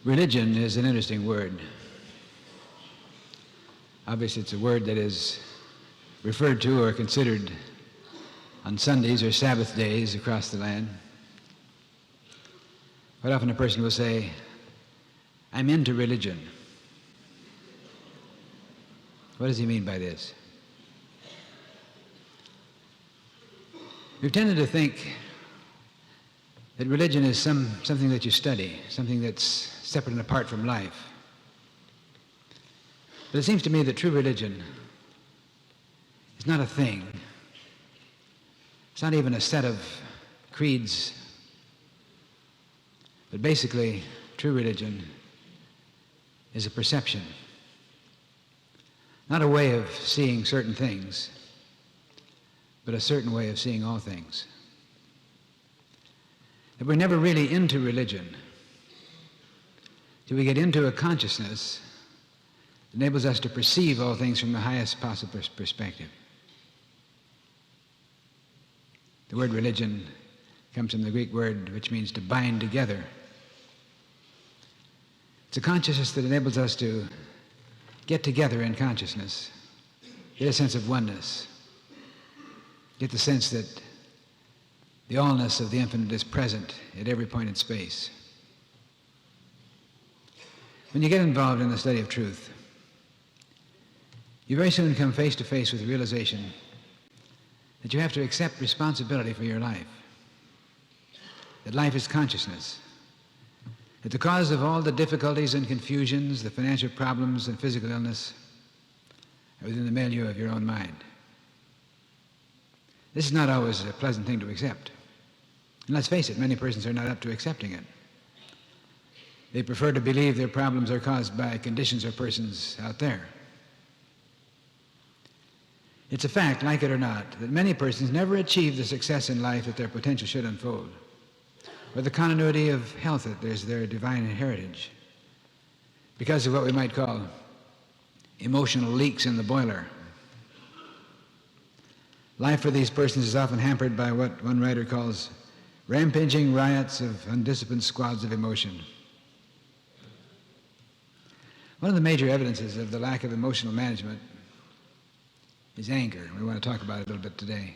Religion is an interesting word. Obviously, it's a word that is referred to or considered on Sundays or Sabbath days across the land. Quite often a person will say, "I'm into religion." What does he mean by this? We've tended to think that religion is something that you study, something that's separate and apart from life. But it seems to me that true religion is not a thing. It's not even a set of creeds. But basically, true religion is a perception. Not a way of seeing certain things, but a certain way of seeing all things. That we're never really into religion till we get into a consciousness that enables us to perceive all things from the highest possible perspective. The word religion comes from the Greek word which means to bind together. It's a consciousness that enables us to get together in consciousness, get a sense of oneness, get the sense that the allness of the infinite is present at every point in space. When you get involved in the study of truth, you very soon come face to face with the realization that you have to accept responsibility for your life, that life is consciousness, that the cause of all the difficulties and confusions, the financial problems and physical illness are within the milieu of your own mind. This is not always a pleasant thing to accept. And let's face it, many persons are not up to accepting it. They prefer to believe their problems are caused by conditions or persons out there. It's a fact, like it or not, that many persons never achieve the success in life that their potential should unfold, or the continuity of health that is their divine heritage, because of what we might call emotional leaks in the boiler. Life for these persons is often hampered by what one writer calls rampaging riots of undisciplined squads of emotion. One of the major evidences of the lack of emotional management is anger. We want to talk about it a little bit today.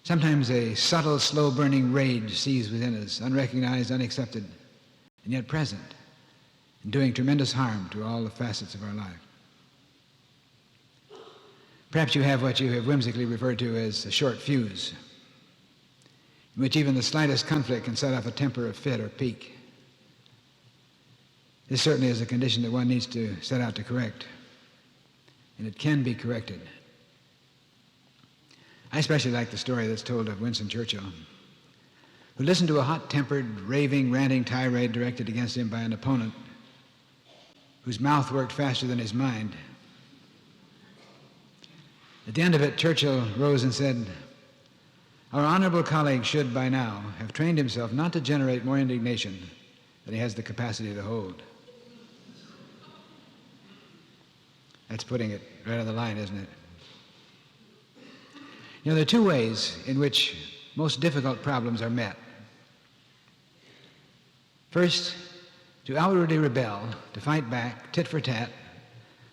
Sometimes a subtle, slow-burning rage seethes within us, unrecognized, unaccepted, and yet present, and doing tremendous harm to all the facets of our life. Perhaps you have what you have whimsically referred to as a short fuse, in which even the slightest conflict can set off a temper, a fit, or pique. This certainly is a condition that one needs to set out to correct, and it can be corrected. I especially like the story that's told of Winston Churchill, who listened to a hot-tempered, raving, ranting tirade directed against him by an opponent whose mouth worked faster than his mind. At the end of it, Churchill rose and said, "Our honorable colleague should by now have trained himself not to generate more indignation than he has the capacity to hold." That's putting it right on the line, isn't it? You know, there are two ways in which most difficult problems are met. First, to outwardly rebel, to fight back, tit for tat,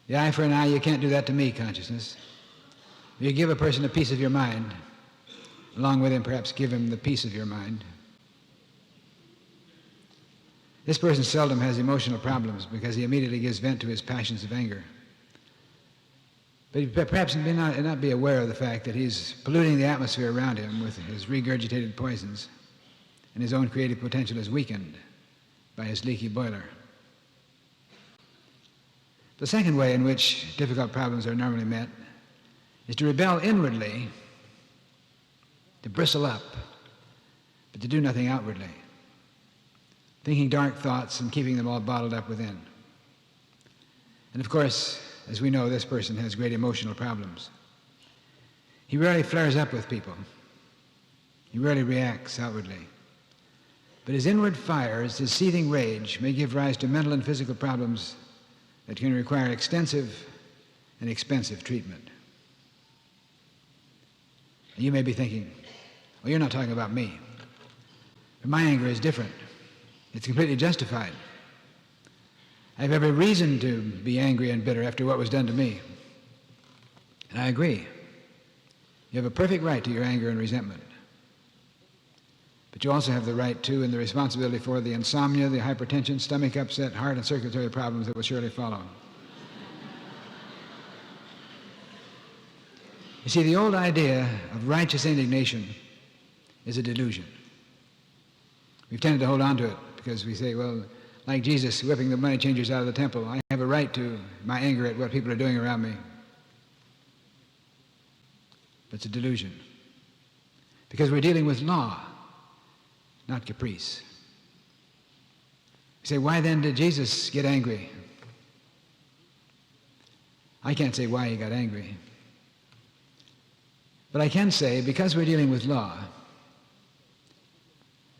the eye for an eye, you can't do that to me consciousness. You give a person a piece of your mind, along with him perhaps give him the peace of your mind. This person seldom has emotional problems because he immediately gives vent to his passions of anger. But perhaps he may not be aware of the fact that he's polluting the atmosphere around him with his regurgitated poisons, and his own creative potential is weakened by his leaky boiler. The second way in which difficult problems are normally met is to rebel inwardly, to bristle up, but to do nothing outwardly, thinking dark thoughts and keeping them all bottled up within. And of course, as we know, this person has great emotional problems. He rarely flares up with people. He rarely reacts outwardly. But his inward fires, his seething rage, may give rise to mental and physical problems that can require extensive and expensive treatment. And you may be thinking, well, you're not talking about me. But my anger is different. It's completely justified. I have every reason to be angry and bitter after what was done to me. And I agree. You have a perfect right to your anger and resentment. But you also have the right to and the responsibility for the insomnia, the hypertension, stomach upset, heart and circulatory problems that will surely follow. You see, the old idea of righteous indignation is a delusion. We've tended to hold on to it because we say, well, like Jesus whipping the money changers out of the temple, I have a right to my anger at what people are doing around me. But it's a delusion. Because we're dealing with law, not caprice. You say, why then did Jesus get angry? I can't say why he got angry. But I can say, because we're dealing with law,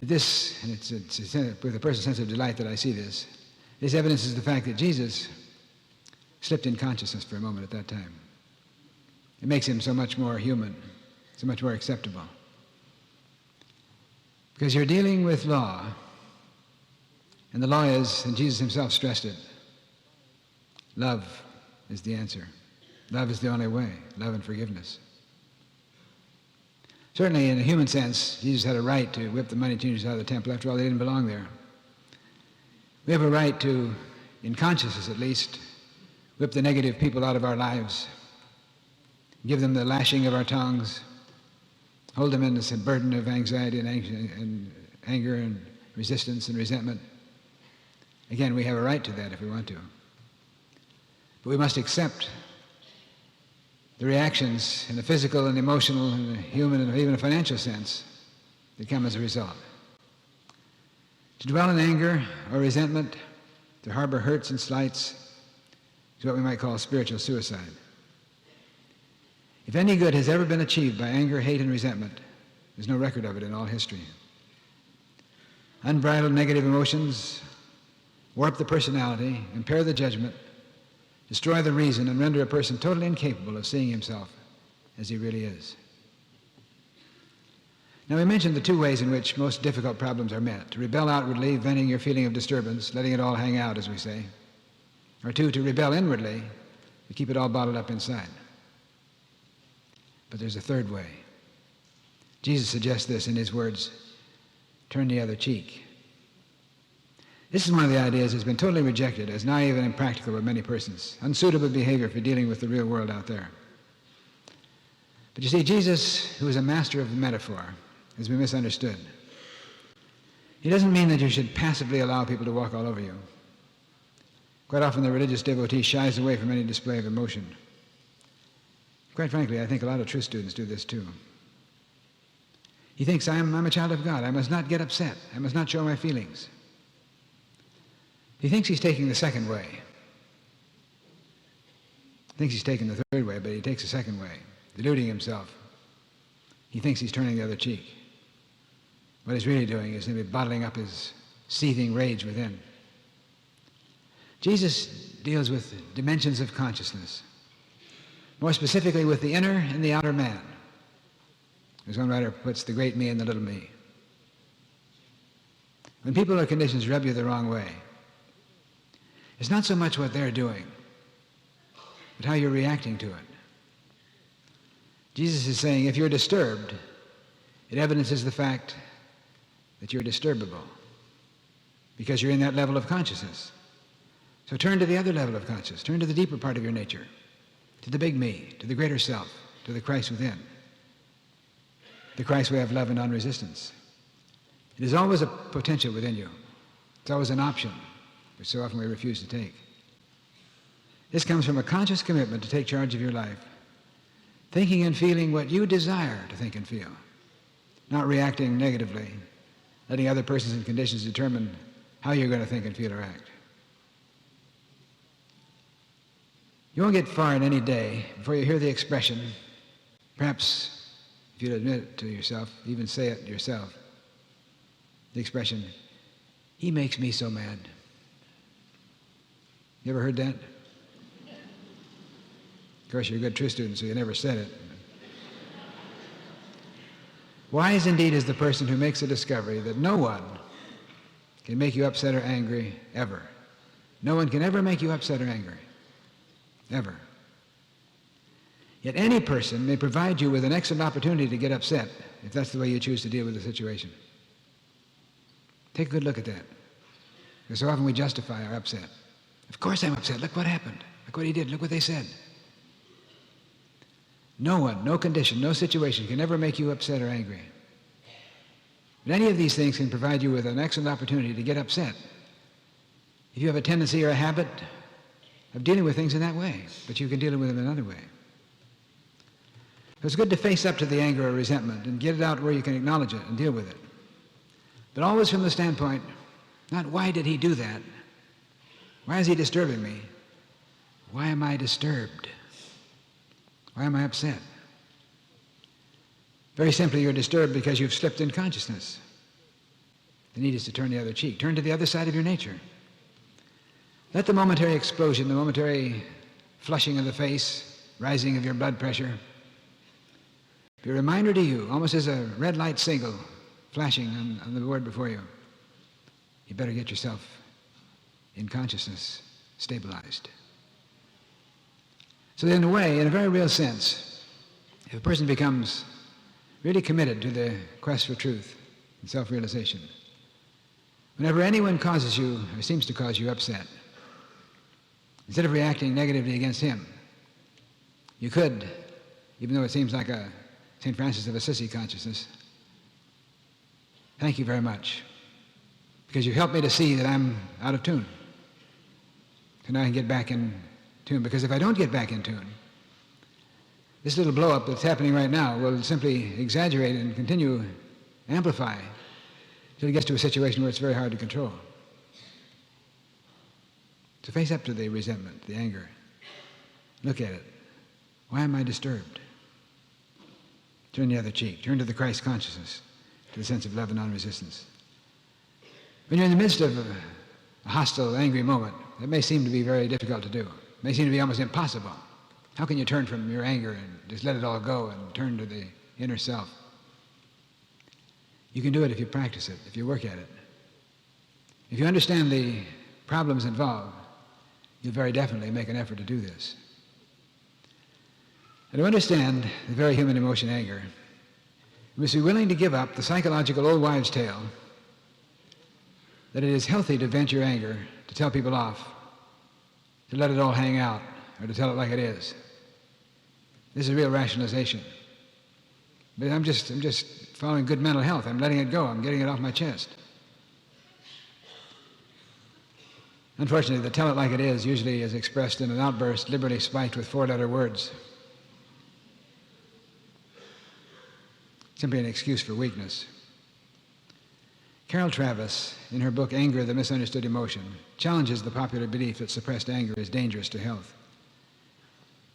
this, and it's with a personal sense of delight that I see this evidences the fact that Jesus slipped in consciousness for a moment at that time. It makes him so much more human, so much more acceptable. Because you're dealing with law, and the law is, and Jesus himself stressed it, love is the answer. Love is the only way, love and forgiveness. Certainly, in a human sense, Jesus had a right to whip the money changers out of the temple. After all, they didn't belong there. We have a right to, in consciousness at least, whip the negative people out of our lives, give them the lashing of our tongues, hold them in this burden of anxiety and anger and resistance and resentment. Again, we have a right to that if we want to. But we must accept the reactions in the physical and emotional and the human and even a financial sense that come as a result. To dwell in anger or resentment, to harbor hurts and slights, is what we might call spiritual suicide. If any good has ever been achieved by anger, hate, and resentment, there's no record of it in all history. Unbridled negative emotions warp the personality, impair the judgment, destroy the reason, and render a person totally incapable of seeing himself as he really is. Now, we mentioned the two ways in which most difficult problems are met. To rebel outwardly, venting your feeling of disturbance, letting it all hang out, as we say. Or two, to rebel inwardly, to keep it all bottled up inside. But there's a third way. Jesus suggests this in his words, turn the other cheek. This is one of the ideas that's been totally rejected as naive and impractical by many persons, unsuitable behavior for dealing with the real world out there. But you see, Jesus, who is a master of the metaphor, has been misunderstood. He doesn't mean that you should passively allow people to walk all over you. Quite often the religious devotee shies away from any display of emotion. Quite frankly, I think a lot of true students do this too. He thinks, I'm a child of God. I must not get upset. I must not show my feelings. He thinks he's taking the second way. He thinks he's taking the third way, but he takes the second way, deluding himself. He thinks he's turning the other cheek. What he's really doing is simply bottling up his seething rage within. Jesus deals with dimensions of consciousness, more specifically with the inner and the outer man. As one writer puts, the great me and the little me. When people or conditions rub you the wrong way, it's not so much what they're doing, but how you're reacting to it. Jesus is saying, if you're disturbed, it evidences the fact that you're disturbable, because you're in that level of consciousness. So turn to the other level of consciousness. Turn to the deeper part of your nature, to the big me, to the greater self, to the Christ within, the Christ way of love and non-resistance. It is always a potential within you. It's always an option, which so often we refuse to take. This comes from a conscious commitment to take charge of your life, thinking and feeling what you desire to think and feel, not reacting negatively, letting other persons and conditions determine how you're going to think and feel or act. You won't get far in any day before you hear the expression, perhaps if you'll admit it to yourself, even say it yourself, the expression, he makes me so mad. You ever heard that? Of course, you're a good true student, so you never said it. Wise indeed is the person who makes the discovery that no one can make you upset or angry, ever. No one can ever make you upset or angry, ever. Yet any person may provide you with an excellent opportunity to get upset if that's the way you choose to deal with the situation. Take a good look at that. Because so often we justify our upset. Of course I'm upset. Look what happened. Look what he did. Look what they said. No one, no condition, no situation can ever make you upset or angry. But any of these things can provide you with an excellent opportunity to get upset if you have a tendency or a habit of dealing with things in that way, but you can deal with them another way. So it's good to face up to the anger or resentment and get it out where you can acknowledge it and deal with it. But always from the standpoint, not why did he do that? Why is he disturbing me? Why am I disturbed? Why am I upset? Very simply, you're disturbed because you've slipped in consciousness. The need is to turn the other cheek. Turn to the other side of your nature. Let the momentary explosion, the momentary flushing of the face, rising of your blood pressure, be a reminder to you, almost as a red light signal flashing on the board before you. You better get yourself in consciousness, stabilized. So in a way, in a very real sense, if a person becomes really committed to the quest for truth and self-realization, whenever anyone causes you, or seems to cause you upset, instead of reacting negatively against him, you could, even though it seems like a St. Francis of Assisi consciousness, thank you very much, because you've helped me to see that I'm out of tune. So now I can get back in tune, because if I don't get back in tune, this little blow-up that's happening right now will simply exaggerate and continue, amplify, until it gets to a situation where it's very hard to control. So face up to the resentment, the anger. Look at it. Why am I disturbed? Turn the other cheek. Turn to the Christ consciousness, to the sense of love and non-resistance. When you're in the midst of a hostile, angry moment, it may seem to be very difficult to do. It may seem to be almost impossible. How can you turn from your anger and just let it all go and turn to the inner self? You can do it if you practice it, if you work at it. If you understand the problems involved, you'll very definitely make an effort to do this. And to understand the very human emotion, anger, you must be willing to give up the psychological old wives' tale that it is healthy to vent your anger, to tell people off, to let it all hang out, or to tell it like it is. This is real rationalization. But I'm just following good mental health. I'm letting it go. I'm getting it off my chest. Unfortunately, the tell it like it is usually is expressed in an outburst liberally spiked with 4-letter words. Simply an excuse for weakness. Carol Travis, in her book Anger, the Misunderstood Emotion, challenges the popular belief that suppressed anger is dangerous to health.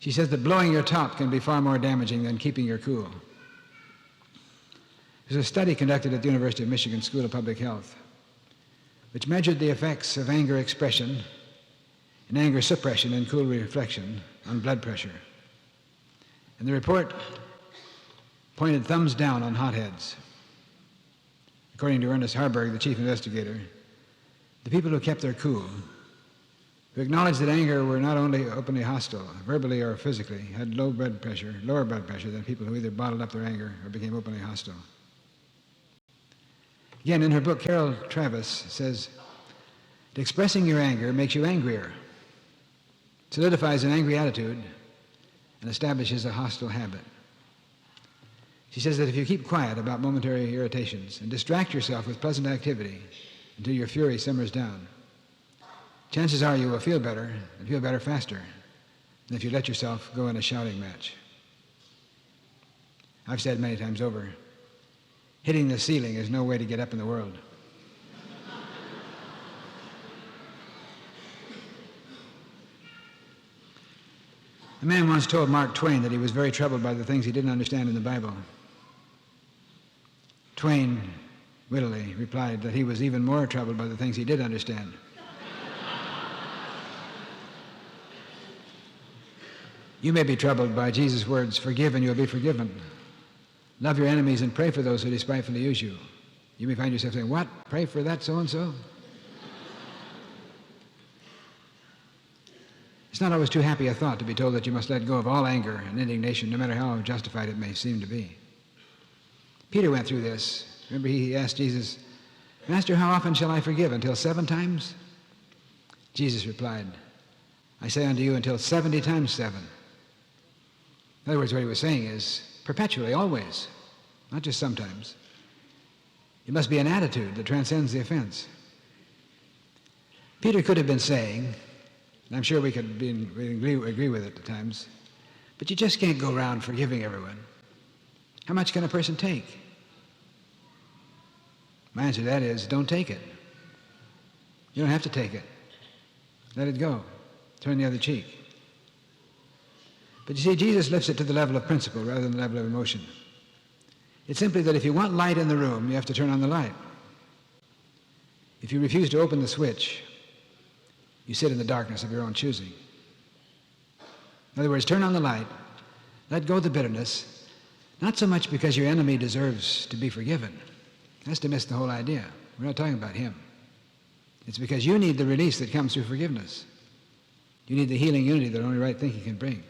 She says that blowing your top can be far more damaging than keeping your cool. There's a study conducted at the University of Michigan School of Public Health which measured the effects of anger expression and anger suppression and cool reflection on blood pressure. And the report pointed thumbs down on hotheads. According to Ernest Harburg, the chief investigator, the people who kept their cool, who acknowledged that anger were not only openly hostile, verbally or physically, had lower blood pressure than people who either bottled up their anger or became openly hostile. Again, in her book, Carol Travis says, expressing your anger makes you angrier, solidifies an angry attitude, and establishes a hostile habit. She says that if you keep quiet about momentary irritations and distract yourself with pleasant activity until your fury simmers down, chances are you will feel better and feel better faster than if you let yourself go in a shouting match. I've said many times over, hitting the ceiling is no way to get up in the world. A man once told Mark Twain that he was very troubled by the things he didn't understand in the Bible. Twain wittily replied that he was even more troubled by the things he did understand. You may be troubled by Jesus' words, forgive and you'll be forgiven. Love your enemies and pray for those who despitefully use you. You may find yourself saying, what? Pray for that so-and-so? It's not always too happy a thought to be told that you must let go of all anger and indignation, no matter how justified it may seem to be. Peter went through this. Remember, he asked Jesus, "Master, how often shall I forgive? Until 7 times?" Jesus replied, "I say unto you, until 70 times 7. In other words, what he was saying is, perpetually, always, not just sometimes. It must be an attitude that transcends the offense. Peter could have been saying, and I'm sure we agree with it at times, but you just can't go around forgiving everyone. How much can a person take? My answer to that is, don't take it. You don't have to take it. Let it go. Turn the other cheek. But you see, Jesus lifts it to the level of principle rather than the level of emotion. It's simply that if you want light in the room, you have to turn on the light. If you refuse to open the switch, you sit in the darkness of your own choosing. In other words, turn on the light, let go of the bitterness, not so much because your enemy deserves to be forgiven. That's to miss the whole idea. We're not talking about him. It's because you need the release that comes through forgiveness. You need the healing unity that only right thinking can bring.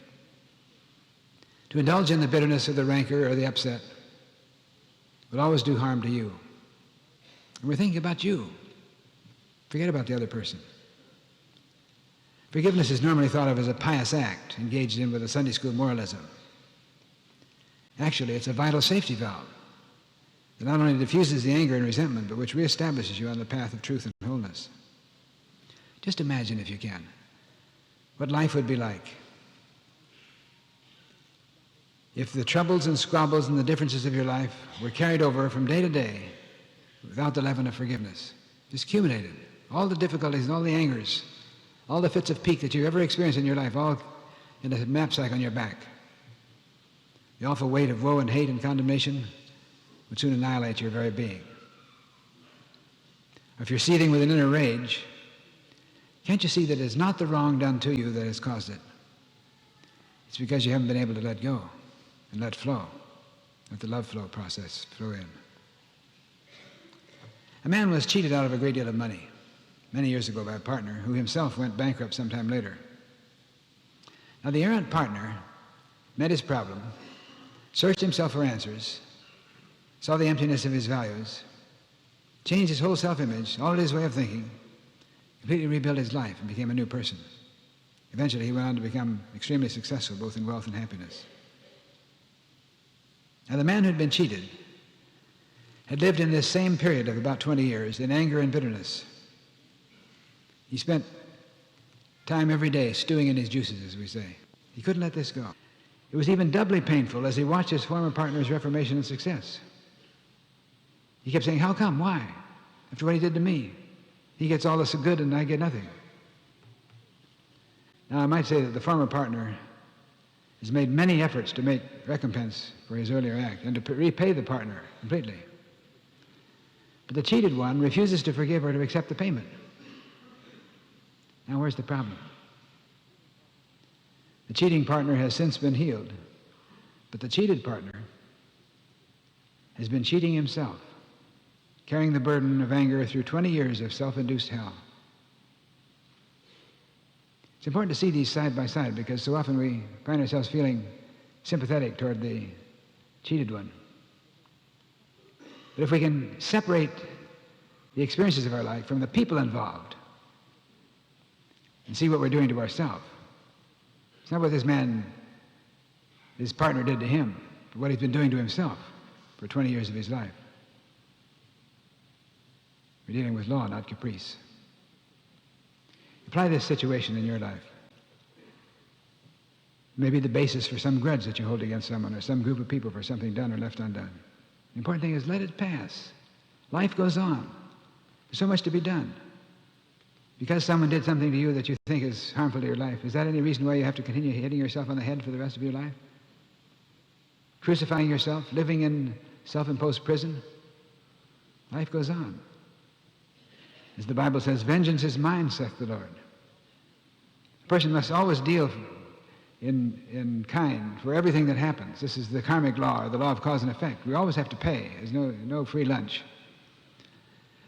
To indulge in the bitterness or the rancor or the upset will always do harm to you. And we're thinking about you. Forget about the other person. Forgiveness is normally thought of as a pious act engaged in with a Sunday school moralism. Actually, it's a vital safety valve that not only diffuses the anger and resentment, but which reestablishes you on the path of truth and wholeness. Just imagine, if you can, what life would be like if the troubles and squabbles and the differences of your life were carried over from day to day without the leaven of forgiveness, just accumulated. All the difficulties and all the angers, all the fits of pique that you've ever experienced in your life, all in a knapsack on your back. The awful weight of woe and hate and condemnation would soon annihilate your very being. Or if you're seething with an inner rage, can't you see that it's not the wrong done to you that has caused it? It's because you haven't been able to let go and let flow, let the love flow process flow in. A man was cheated out of a great deal of money many years ago by a partner who himself went bankrupt sometime later. Now the errant partner met his problem, searched himself for answers, saw the emptiness of his values, changed his whole self-image, altered his way of thinking, completely rebuilt his life and became a new person. Eventually he went on to become extremely successful both in wealth and happiness. Now the man who'd been cheated had lived in this same period of about 20 years in anger and bitterness. He spent time every day stewing in his juices, as we say. He couldn't let this go. It was even doubly painful as he watched his former partner's reformation and success. He kept saying, how come? Why? After what he did to me. He gets all this good and I get nothing. Now I might say that the former partner has made many efforts to make recompense for his earlier act and to repay the partner completely. But the cheated one refuses to forgive or to accept the payment. Now where's the problem? The cheating partner has since been healed, but the cheated partner has been cheating himself, carrying the burden of anger through 20 years of self-induced hell. It's important to see these side by side because so often we find ourselves feeling sympathetic toward the cheated one. But if we can separate the experiences of our life from the people involved and see what we're doing to ourselves, it's not what his partner did to him, but what he's been doing to himself for 20 years of his life. We're dealing with law, not caprice. Apply this situation in your life. Maybe the basis for some grudge that you hold against someone or some group of people for something done or left undone. The important thing is let it pass. Life goes on. There's so much to be done. Because someone did something to you that you think is harmful to your life, is that any reason why you have to continue hitting yourself on the head for the rest of your life? Crucifying yourself, living in self-imposed prison? Life goes on. As the Bible says, vengeance is mine, saith the Lord. A person must always deal in kind for everything that happens. This is the karmic law, or the law of cause and effect. We always have to pay. There's no free lunch.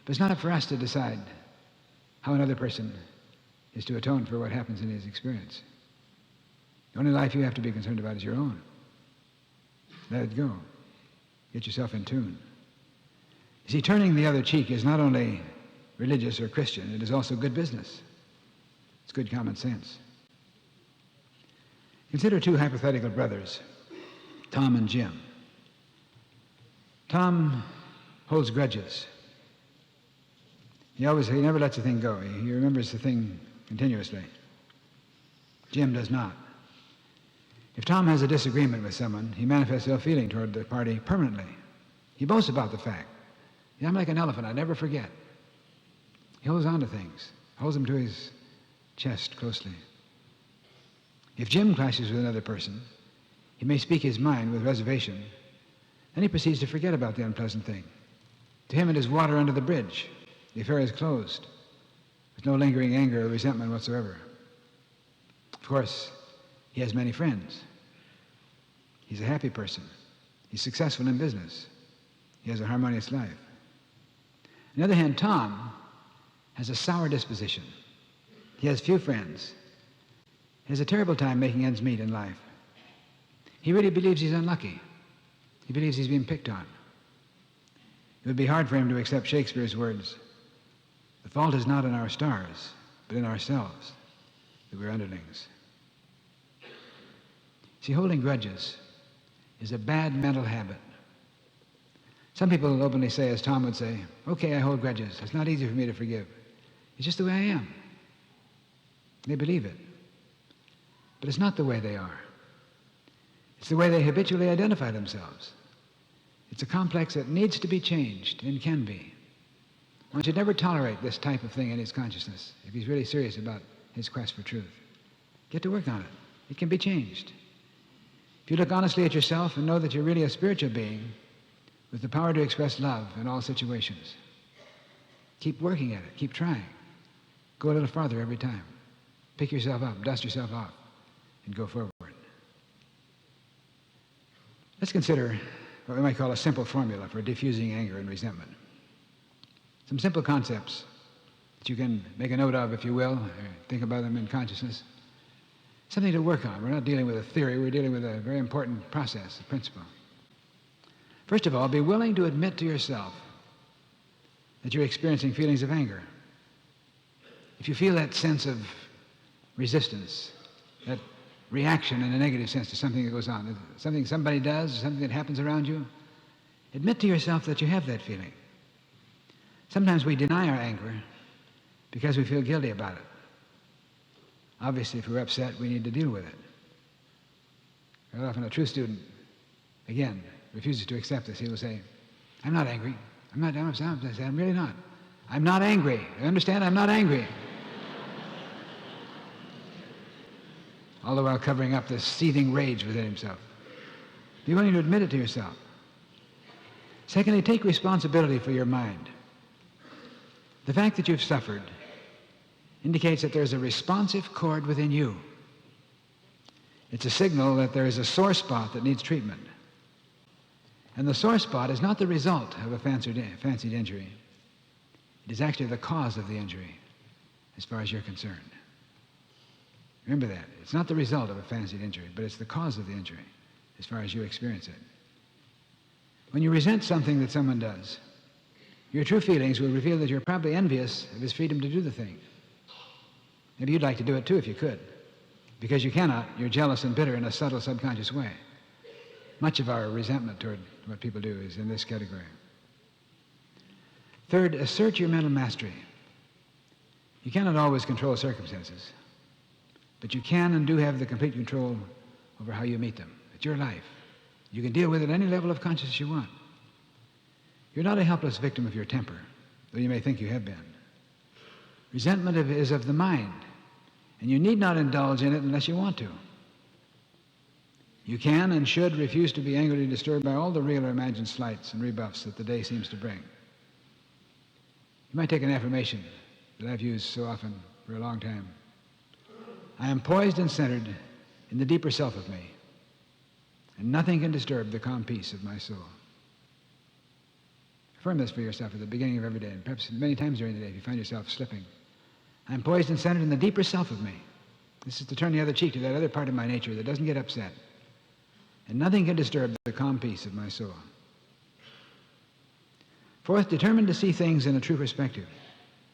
But it's not up for us to decide how another person is to atone for what happens in his experience. The only life you have to be concerned about is your own. Let it go. Get yourself in tune. You see, turning the other cheek is not only religious or Christian, it is also good business. It's good common sense. Consider two hypothetical brothers, Tom and Jim. Tom holds grudges. He never lets a thing go. He remembers the thing continuously. Jim does not. If Tom has a disagreement with someone, he manifests ill feeling toward the party permanently. He boasts about the fact. I'm like an elephant, I never forget. He holds on to things, holds them to his chest closely. If Jim clashes with another person, he may speak his mind with reservation. Then he proceeds to forget about the unpleasant thing. To him it is water under the bridge. The affair is closed. There's no lingering anger or resentment whatsoever. Of course, he has many friends. He's a happy person. He's successful in business. He has a harmonious life. On the other hand, Tom has a sour disposition. He has few friends. He has a terrible time making ends meet in life. He really believes he's unlucky. He believes he's being picked on. It would be hard for him to accept Shakespeare's words, "The fault is not in our stars, but in ourselves, that we're underlings." See, holding grudges is a bad mental habit. Some people will openly say, as Tom would say, "Okay, I hold grudges. It's not easy for me to forgive. It's just the way I am." They believe it. But it's not the way they are. It's the way they habitually identify themselves. It's a complex that needs to be changed and can be. One should never tolerate this type of thing in his consciousness if he's really serious about his quest for truth. Get to work on it. It can be changed. If you look honestly at yourself and know that you're really a spiritual being with the power to express love in all situations, keep working at it. Keep trying. Go a little farther every time. Pick yourself up, dust yourself off, and go forward. Let's consider what we might call a simple formula for diffusing anger and resentment. Some simple concepts that you can make a note of, if you will, or think about them in consciousness. Something to work on. We're not dealing with a theory, we're dealing with a very important process, a principle. First of all, be willing to admit to yourself that you're experiencing feelings of anger. If you feel that sense of resistance, that reaction in a negative sense to something that goes on, something somebody does, something that happens around you, admit to yourself that you have that feeling. Sometimes we deny our anger because we feel guilty about it. Obviously, if we're upset, we need to deal with it. Very often a true student, again, refuses to accept this. He will say, "I'm not angry. I'm upset. I'm really not. I'm not angry. You understand? I'm not angry." All the while covering up this seething rage within himself. Be willing to admit it to yourself. Secondly, take responsibility for your mind. The fact that you've suffered indicates that there's a responsive chord within you. It's a signal that there is a sore spot that needs treatment. And the sore spot is not the result of a fancied injury. It is actually the cause of the injury, as far as you're concerned. Remember that. It's not the result of a fancied injury, but it's the cause of the injury, as far as you experience it. When you resent something that someone does, your true feelings will reveal that you're probably envious of his freedom to do the thing. Maybe you'd like to do it too if you could. Because you cannot, you're jealous and bitter in a subtle subconscious way. Much of our resentment toward what people do is in this category. Third, assert your mental mastery. You cannot always control circumstances, but you can and do have the complete control over how you meet them. It's your life. You can deal with it at any level of consciousness you want. You're not a helpless victim of your temper, though you may think you have been. Resentment is of the mind, and you need not indulge in it unless you want to. You can and should refuse to be angrily disturbed by all the real or imagined slights and rebuffs that the day seems to bring. You might take an affirmation that I've used so often for a long time. I am poised and centered in the deeper self of me, and nothing can disturb the calm peace of my soul. Affirm this for yourself at the beginning of every day, and perhaps many times during the day if you find yourself slipping. I'm poised and centered in the deeper self of me. This is to turn the other cheek to that other part of my nature that doesn't get upset. And nothing can disturb the calm peace of my soul. Fourth, determined to see things in a true perspective.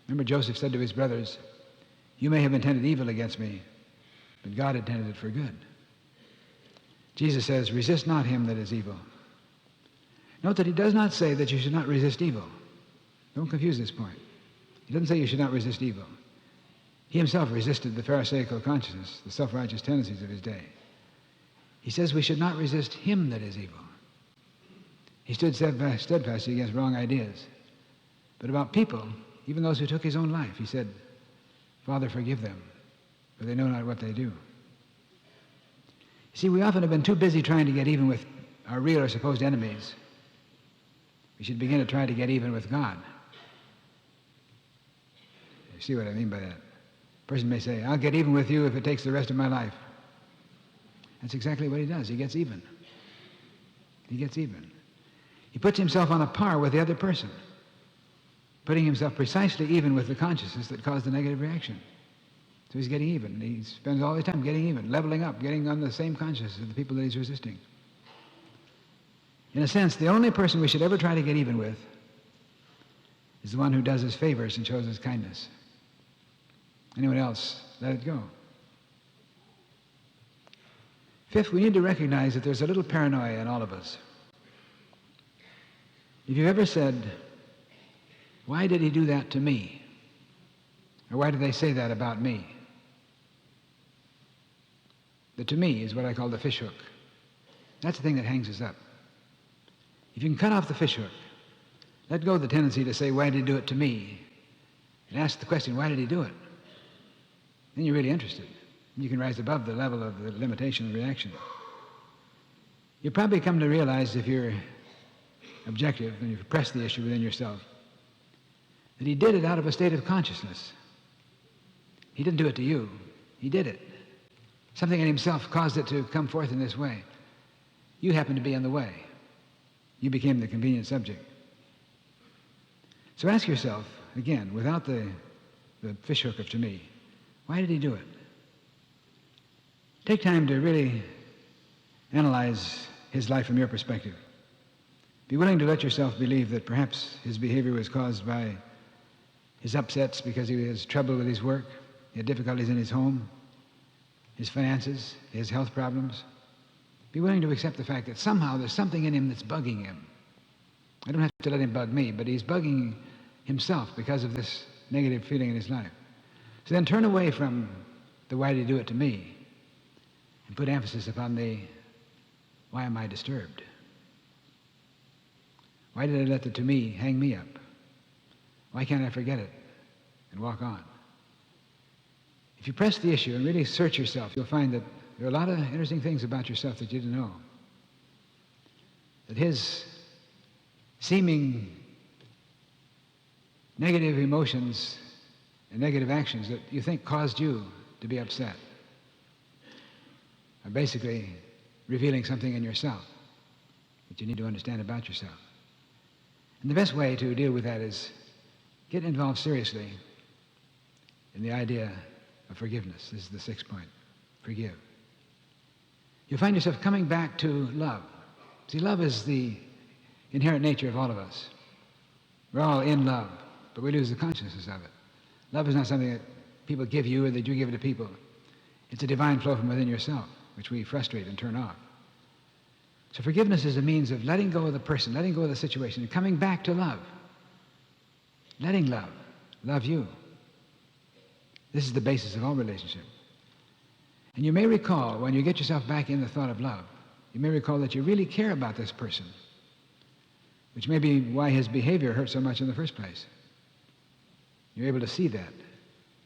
Remember, Joseph said to his brothers, "You may have intended evil against me, but God intended it for good." Jesus says, "Resist not him that is evil." Note that he does not say that you should not resist evil. Don't confuse this point. He doesn't say you should not resist evil. He himself resisted the Pharisaical consciousness, the self-righteous tendencies of his day. He says we should not resist him that is evil. He stood steadfastly against wrong ideas. But about people, even those who took his own life, he said, "Father, forgive them, for they know not what they do." You see, we often have been too busy trying to get even with our real or supposed enemies. We should begin to try to get even with God. You see what I mean by that? A person may say, "I'll get even with you if it takes the rest of my life." That's exactly what he does. He gets even. He gets even. He puts himself on a par with the other person, putting himself precisely even with the consciousness that caused the negative reaction. So he's getting even. He spends all his time getting even, leveling up, getting on the same consciousness of the people that he's resisting. In a sense, the only person we should ever try to get even with is the one who does us favors and shows us kindness. Anyone else, let it go. Fifth, we need to recognize that there's a little paranoia in all of us. If you've ever said, "Why did he do that to me?" Or "Why did they say that about me?" The "to me" is what I call the fishhook. That's the thing that hangs us up. If you can cut off the fishhook, let go of the tendency to say, "Why did he do it to me?" and ask the question, "Why did he do it?" Then you're really interested. You can rise above the level of the limitation of reaction. You'll probably come to realize, if you're objective and you press the issue within yourself, that he did it out of a state of consciousness. He didn't do it to you. He did it. Something in himself caused it to come forth in this way. You happened to be in the way. You became the convenient subject. So ask yourself, again, without the fishhook of "to me," why did he do it? Take time to really analyze his life from your perspective. Be willing to let yourself believe that perhaps his behavior was caused by his upsets because he has trouble with his work, he had difficulties in his home, his finances, his health problems. Be willing to accept the fact that somehow there's something in him that's bugging him. I don't have to let him bug me, but he's bugging himself because of this negative feeling in his life. So then turn away from the "why did he do it to me?" and put emphasis upon the "why am I disturbed? Why did I let the 'to me' hang me up? Why can't I forget it and walk on?" If you press the issue and really search yourself, you'll find that there are a lot of interesting things about yourself that you didn't know. That his seeming negative emotions and negative actions that you think caused you to be upset are basically revealing something in yourself that you need to understand about yourself. And the best way to deal with that is get involved seriously in the idea of forgiveness. This is the sixth point. Forgive. You'll find yourself coming back to love. See, love is the inherent nature of all of us. We're all in love, but we lose the consciousness of it. Love is not something that people give you or that you give to people. It's a divine flow from within yourself, which we frustrate and turn off. So forgiveness is a means of letting go of the person, letting go of the situation, and coming back to love. Letting love you. This is the basis of all relationship. And you may recall, when you get yourself back in the thought of love, you may recall that you really care about this person, which may be why his behavior hurt so much in the first place. You're able to see that.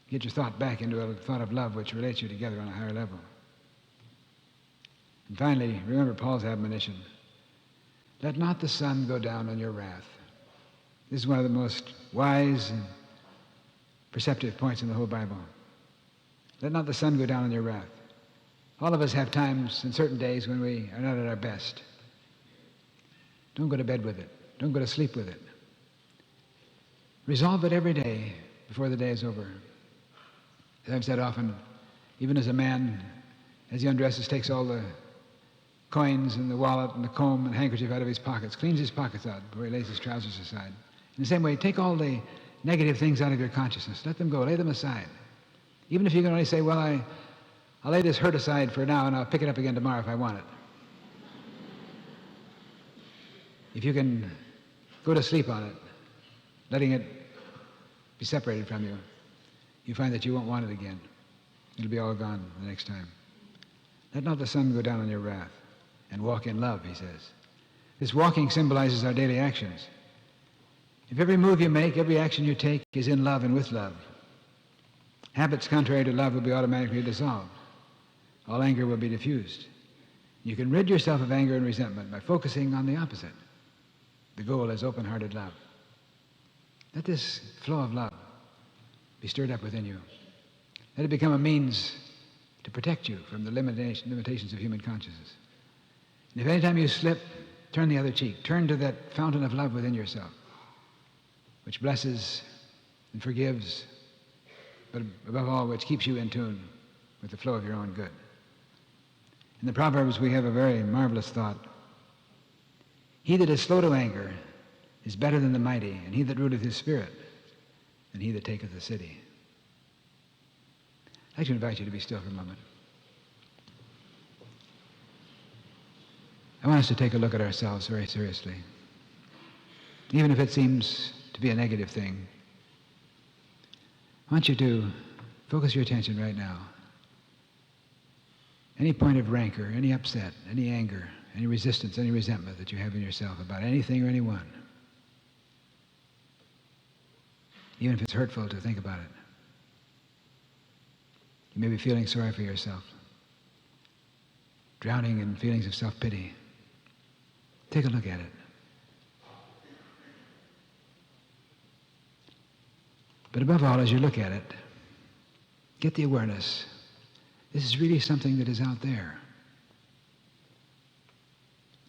Get your thought back into a thought of love which relates you together on a higher level. And finally, remember Paul's admonition. Let not the sun go down on your wrath. This is one of the most wise and perceptive points in the whole Bible. Let not the sun go down on your wrath. All of us have times and certain days when we are not at our best. Don't go to bed with it. Don't go to sleep with it. Resolve it every day before the day is over. As I've said often, even as a man, as he undresses, takes all the coins and the wallet and the comb and handkerchief out of his pockets, cleans his pockets out before he lays his trousers aside. In the same way, take all the negative things out of your consciousness. Let them go. Lay them aside. Even if you can only say, well, I'll lay this hurt aside for now and I'll pick it up again tomorrow if I want it. If you can go to sleep on it, letting it be separated from you, you find that you won't want it again. It'll be all gone the next time. Let not the sun go down on your wrath, and walk in love, he says. This walking symbolizes our daily actions. If every move you make, every action you take is in love and with love, habits contrary to love will be automatically dissolved. All anger will be diffused. You can rid yourself of anger and resentment by focusing on the opposite. The goal is open-hearted love. Let this flow of love be stirred up within you. Let it become a means to protect you from the limitations of human consciousness. And if any time you slip, turn the other cheek. Turn to that fountain of love within yourself, which blesses and forgives, but above all, which keeps you in tune with the flow of your own good. In the Proverbs, we have a very marvelous thought. He that is slow to anger is better than the mighty, and he that ruleth his spirit than he that taketh the city. I'd like to invite you to be still for a moment. I want us to take a look at ourselves very seriously. Even if it seems to be a negative thing, I want you to focus your attention right now. Any point of rancor, any upset, any anger, any resistance, any resentment that you have in yourself about anything or anyone, even if it's hurtful to think about it. You may be feeling sorry for yourself, drowning in feelings of self-pity. Take a look at it. But above all, as you look at it, get the awareness. This is really something that is out there.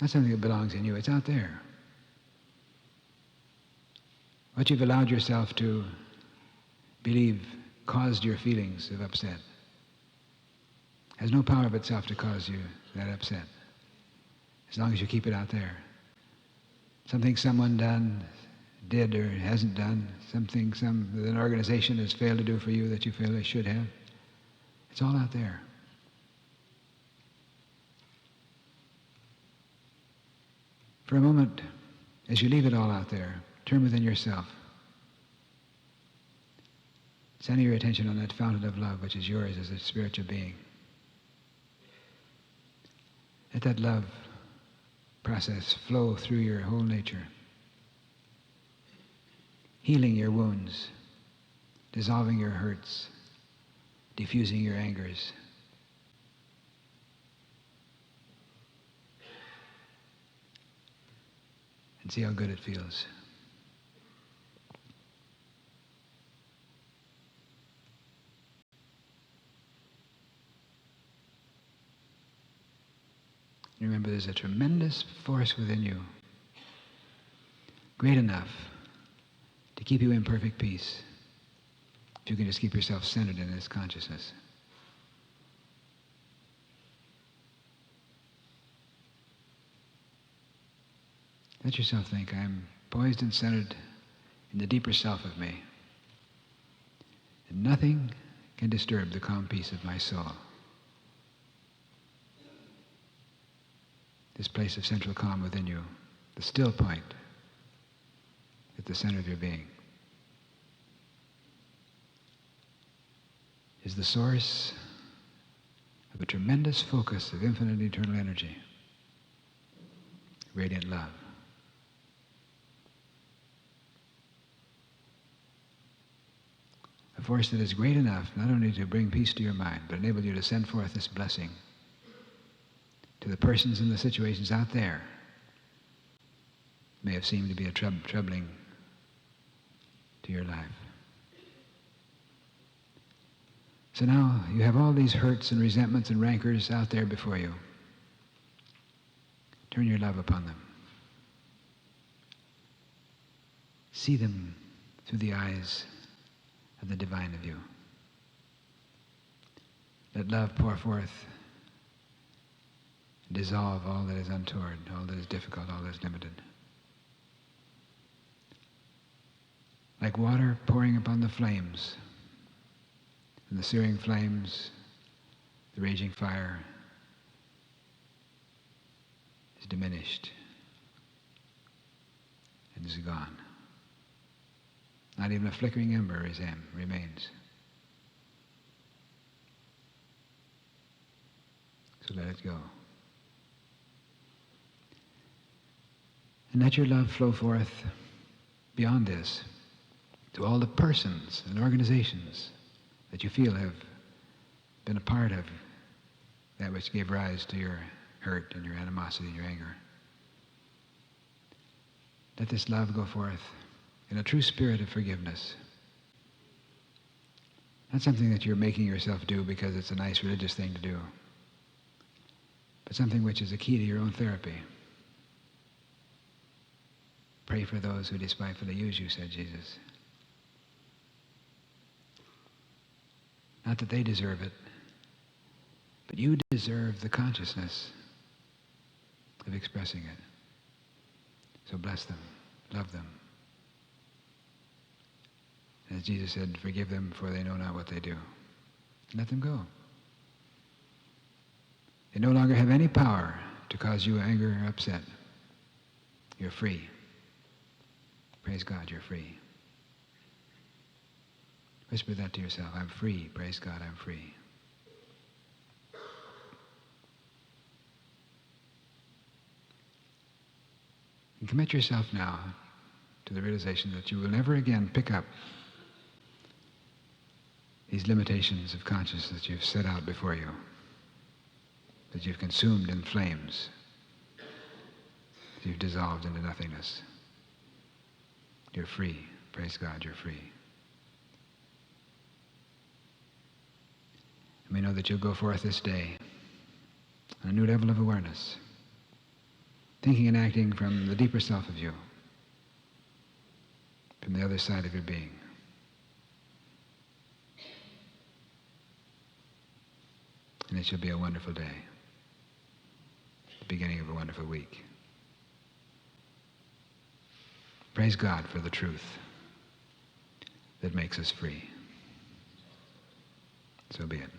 Not something that belongs in you, it's out there. What you've allowed yourself to believe caused your feelings of upset has no power of itself to cause you that upset, as long as you keep it out there. Something someone did or hasn't done, something that an organization has failed to do for you that you feel they should have, it's all out there. For a moment, as you leave it all out there, turn within yourself. Center your attention on that fountain of love which is yours as a spiritual being. Let that love process flow through your whole nature, healing your wounds, dissolving your hurts, diffusing your angers. And see how good it feels. Remember, there's a tremendous force within you, great enough to keep you in perfect peace, if you can just keep yourself centered in this consciousness. Let yourself think, I'm poised and centered in the deeper self of me, and nothing can disturb the calm peace of my soul. This place of central calm within you, the still point at the center of your being, is the source of a tremendous focus of infinite eternal energy, radiant love. A force that is great enough not only to bring peace to your mind, but enable you to send forth this blessing to the persons and the situations out there may have seemed to be troubling to your life. So now you have all these hurts and resentments and rancors out there before you. Turn your love upon them. See them through the eyes of the divine of you. Let love pour forth, dissolve all that is untoward, all that is difficult, all that is limited. Like water pouring upon the flames, and the searing flames, the raging fire is diminished and is gone. Not even a flickering ember remains. So let it go. And let your love flow forth beyond this to all the persons and organizations that you feel have been a part of that which gave rise to your hurt and your animosity and your anger. Let this love go forth in a true spirit of forgiveness. Not something that you're making yourself do because it's a nice religious thing to do, but something which is a key to your own therapy. Pray for those who despitefully use you, said Jesus. Not that they deserve it, but you deserve the consciousness of expressing it. So bless them, love them. As Jesus said, forgive them, for they know not what they do. Let them go. They no longer have any power to cause you anger or upset. You're free. Praise God, you're free. Whisper that to yourself. I'm free. Praise God, I'm free. And commit yourself now to the realization that you will never again pick up these limitations of consciousness that you've set out before you, that you've consumed in flames, that you've dissolved into nothingness. You're free. Praise God, you're free. And we know that you'll go forth this day on a new level of awareness, thinking and acting from the deeper self of you, from the other side of your being. And it shall be a wonderful day, the beginning of a wonderful week. Praise God for the truth that makes us free. So be it.